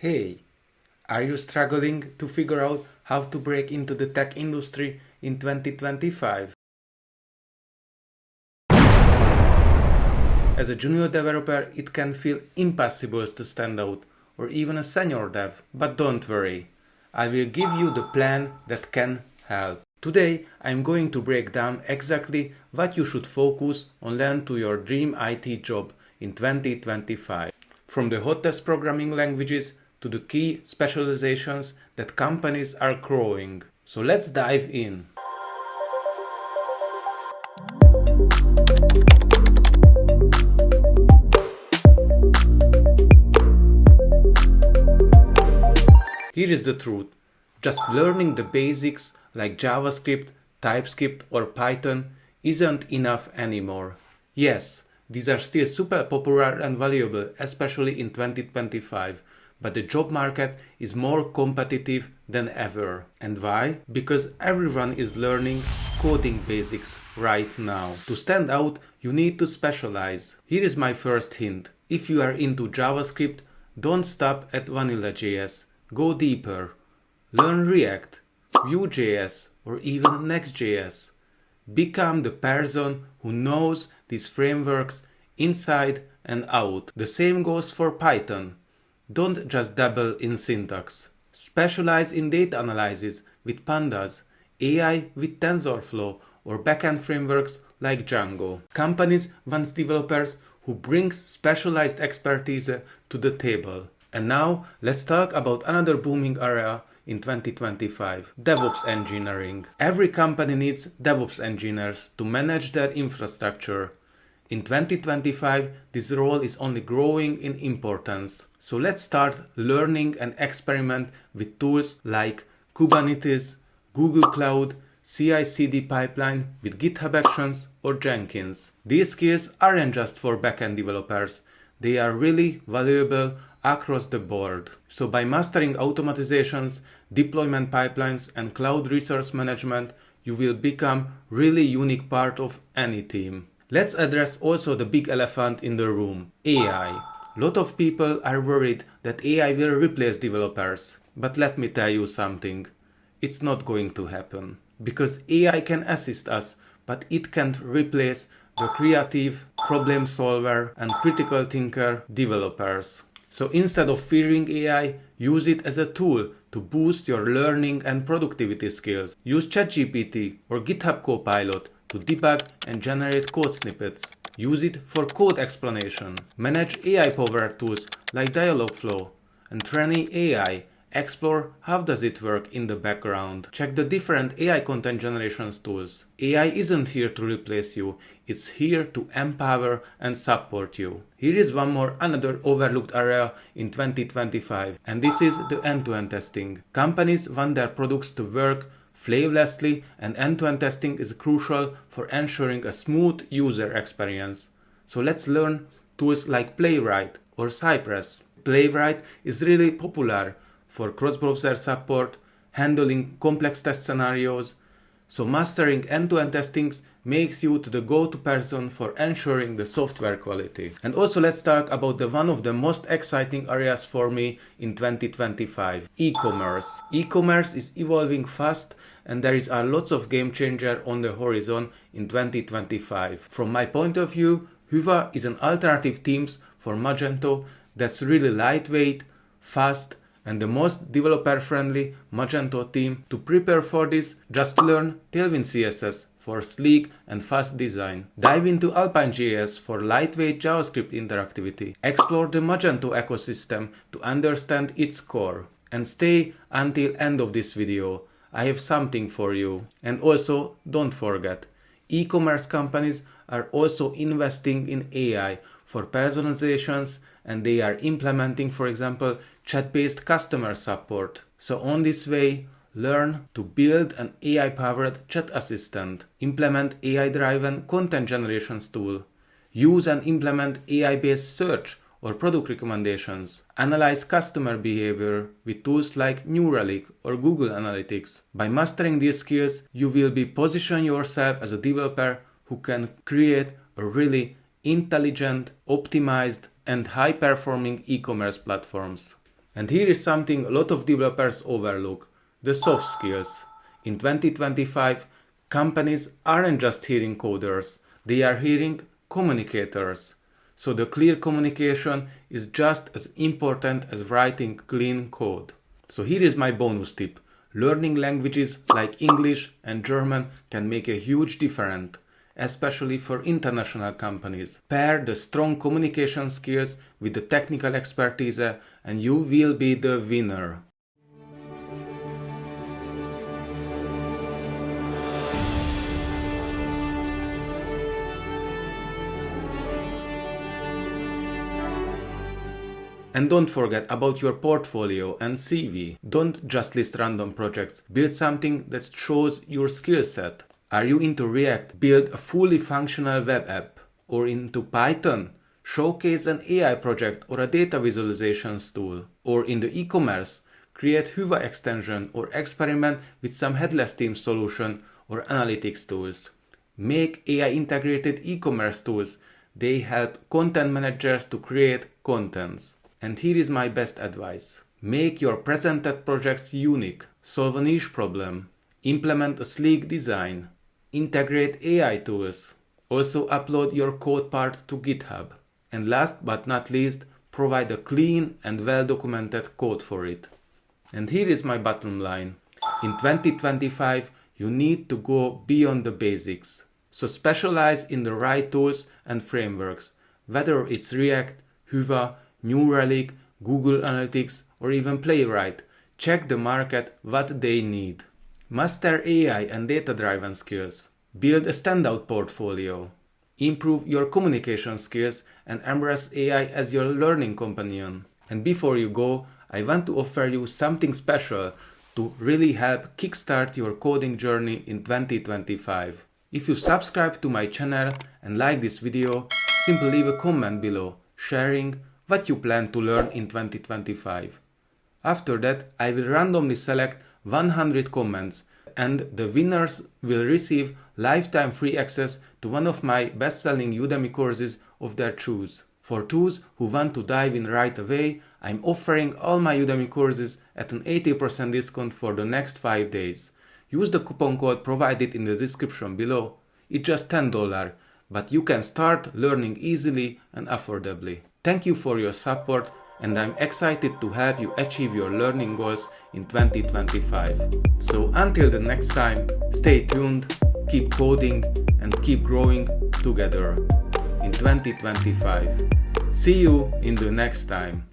Hey, are you struggling to figure out how to break into the tech industry in 2025? As a junior developer, it can feel impossible to stand out, or even a senior dev, but don't worry. I will give you the plan that can help. Today, I'm going to break down exactly what you should focus on land to your dream IT job in 2025. From the hottest programming languages to the key specializations that companies are growing. So let's dive in. Here is the truth. Just learning the basics like JavaScript, TypeScript or Python isn't enough anymore. Yes, these are still super popular and valuable, especially in 2025, but the job market is more competitive than ever. And why? Because everyone is learning coding basics right now. To stand out, you need to specialize. Here is my first hint. If you are into JavaScript, don't stop at Vanilla.js. Go deeper. Learn React, Vue.js, or even Next.js. Become the person who knows these frameworks inside and out. The same goes for Python. Don't just dabble in syntax. Specialize in data analysis with Pandas, AI with TensorFlow, or backend frameworks like Django. Companies want developers who bring specialized expertise to the table. And now, let's talk about another booming area in 2025, DevOps Engineering. Every company needs DevOps engineers to manage their infrastructure. In 2025, this role is only growing in importance. So let's start learning and experiment with tools like Kubernetes, Google Cloud, CI/CD pipeline with GitHub Actions or Jenkins. These skills aren't just for backend developers. They are really valuable across the board. So by mastering automatizations, deployment pipelines and cloud resource management, you will become really unique part of any team. Let's address also the big elephant in the room, AI. Lot of people are worried that AI will replace developers. But let me tell you something. It's not going to happen. Because AI can assist us, but it can't replace the creative, problem solver and critical thinker developers. So instead of fearing AI, use it as a tool to boost your learning and productivity skills. Use ChatGPT or GitHub Copilot to debug and generate code snippets. Use it for code explanation. Manage AI-powered tools like Dialogflow and train AI. Explore how does it work in the background. Check the different AI content generation tools. AI isn't here to replace you, it's here to empower and support you. Here is another overlooked area in 2025, and this is the end-to-end testing. Companies want their products to work flawlessly, and end-to-end testing is crucial for ensuring a smooth user experience. So let's learn tools like Playwright or Cypress. Playwright is really popular for cross-browser support, handling complex test scenarios. So mastering end-to-end testing makes you the go-to person for ensuring the software quality. And also let's talk about one of the most exciting areas for me in 2025, e-commerce. E-commerce is evolving fast and there is a lots of game changer on the horizon in 2025. From my point of view, Hyvä is an alternative themes for Magento that's really lightweight, fast, and the most developer-friendly Magento theme. To prepare for this, just learn Tailwind CSS for sleek and fast design. Dive into Alpine.js for lightweight JavaScript interactivity. Explore the Magento ecosystem to understand its core. And stay until end of this video. I have something for you. And also, don't forget, e-commerce companies are also investing in AI for personalizations, and they are implementing, for example, chat-based customer support. So on this way, learn to build an AI-powered chat assistant, implement AI-driven content generation tool, use and implement AI-based search or product recommendations, analyze customer behavior with tools like Neuralink or Google Analytics. By mastering these skills, you will be position yourself as a developer who can create a really intelligent, optimized, and high-performing e-commerce platforms. And here is something a lot of developers overlook: the soft skills. In 2025, companies aren't just hearing coders, they are hearing communicators. So the clear communication is just as important as writing clean code. So here is my bonus tip. Learning languages like English and German can make a huge difference, especially for international companies. Pair the strong communication skills with the technical expertise and you will be the winner. And don't forget about your portfolio and CV. Don't just list random projects. Build something that shows your skill set. Are you into React? Build a fully functional web app. Or into Python? Showcase an AI project or a data visualizations tool. Or in the e-commerce? Create Hyvä extension or experiment with some headless theme solution or analytics tools. Make AI integrated e-commerce tools. They help content managers to create contents. And here is my best advice. Make your presented projects unique. Solve a niche problem. Implement a sleek design. Integrate AI tools. Also upload your code part to GitHub. And last but not least, provide a clean and well-documented code for it. And here is my bottom line. In 2025, you need to go beyond the basics. So specialize in the right tools and frameworks, whether it's React, Hyvä, New Relic, Google Analytics, or even Playwright. Check the market what they need. Master AI and data-driven skills. Build a standout portfolio. Improve your communication skills and embrace AI as your learning companion. And before you go, I want to offer you something special to really help kickstart your coding journey in 2025. If you subscribe to my channel and like this video, simply leave a comment below, sharing what you plan to learn in 2025. After that, I will randomly select 100 comments and the winners will receive lifetime free access to one of my best-selling Udemy courses of their choice. For those who want to dive in right away, I'm offering all my Udemy courses at an 80% discount for the next 5 days. Use the coupon code provided in the description below. It's just $10, but you can start learning easily and affordably. Thank you for your support, and I'm excited to help you achieve your learning goals in 2025. So until the next time, stay tuned, keep coding, and keep growing together in 2025. See you in the next time.